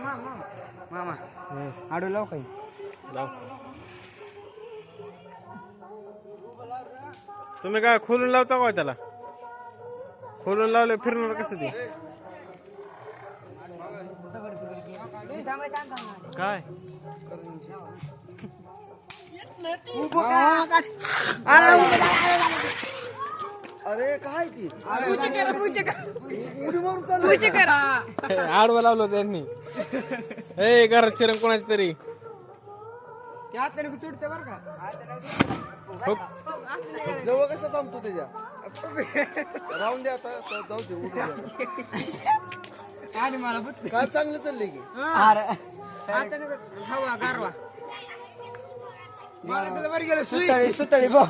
मामा आडू लाव काही लाव. तुम्ही काय खोलून लावता का त्याला? खोलून लावले फिरणार कसं ते? काय अरे काय ती आडवं लावलं त्यांनी. ए घरात चिरंग कोणाची तरी तुटते बर का हो. जवळ कसं थांबतो त्याच्या राहून द्या आता जाऊ दे उद्या आणि मला काय चांगलं चाललंय की हवा गारवा सुतळी सुतळी बो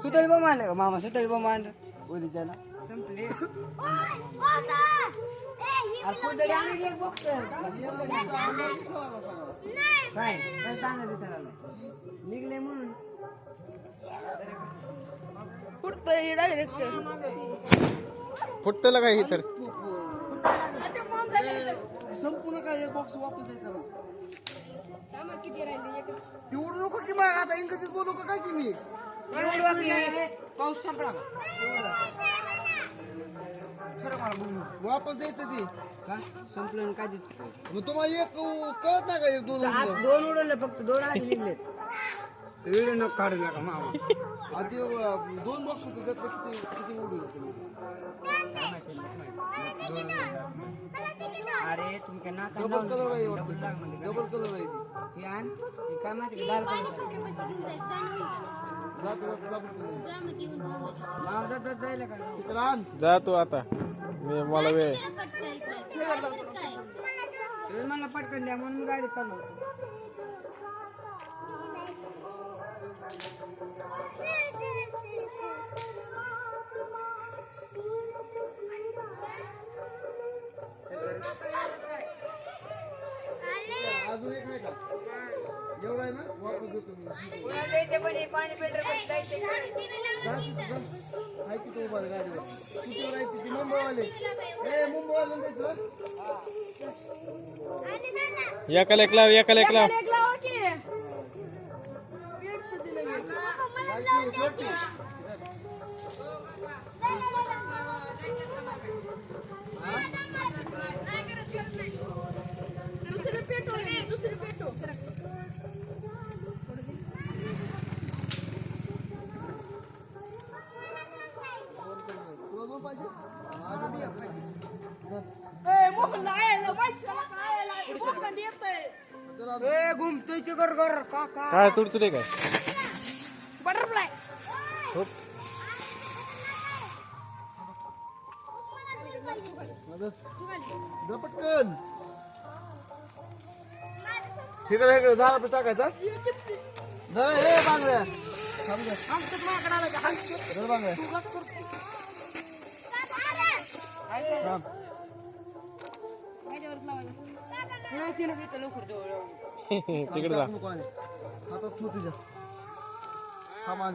सुतळी बो मानलं का मामा सुतळी बो मान उद्याच्याला संपले निघले म्हणून फुटतेला काय हे तर संपूर्ण काय बॉक्स वापस द्यायचा तेवढं नको की मग आता इंग्रजीत बोलू का काय की मी पाऊस संपला वापस द्यायचं ती का संपलं काय देत मग तुम्हाला एक कळत नाही का एक दोन उडवले फक्त दोन आधी निघलेत व्हिडिओ नको काढू नका मामा आधी दोन बॉक्स होते त्यातलं किती किती उडवले तुम्ही अरे तुम्ही काय नाका डबल कलर आहे डबल कलर आहे ती आण काय माहिती लाल कलर जा तू आता. मला वेळ मला पटकन द्या म्हणून मी गाडी चालवतो अजून एक आहे का एवढं आहे ना वापस देतो मी पाणी फिल्टर आहे की तो उभा गाडीवर किती राहायची ती मुंबईवाले मुंबईवाले द्यायचं एकाला एक लाव एकाला एक लाव. घुमतोय की गर गर काय तुडतुडे काय बटरफ्लाय पटकन इकडे इकडे झाड टाकायचा हे बांगड्या बांगड्या तिकडे जा. हातात तुझ्या सामान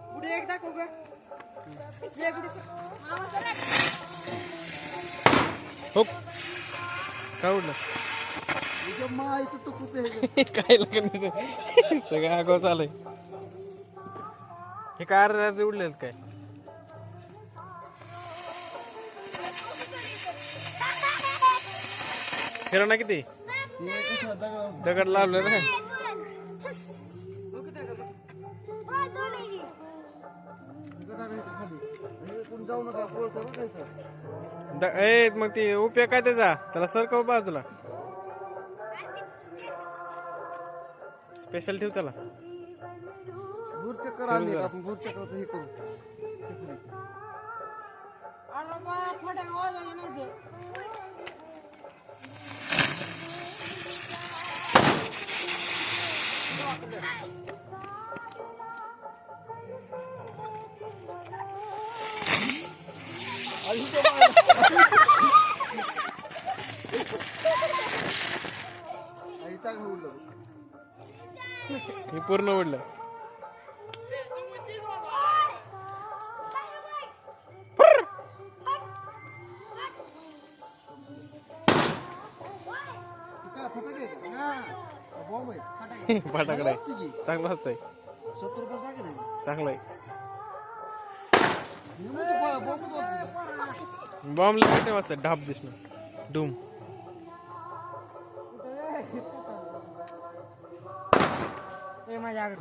पुढे एक दाखव का हो काय उडलं माहिती तू कुठे काय लागत सगळं आगाव चालय. हे काय अर्धा उडलेलं काय फिरा ना किती दगड लावलं ना जाऊ नका मग ती उपयोग काय त्याचा त्याला सरकव बाजूला स्पेशल ठेव त्याला भूरचक्कर आणले आपण भूरचक्राचं हे करू हे पूर्ण उडलं फटाके आहेत. हा बॉम्ब आहे फटाकडा आहे असते की चांगलं असतंय 70 रुपये पाकिट आहे चांगलं आहे बॉम्बच वाजते. बॉम्बला किती वाजता ढाप दिसणं डूम माझ्या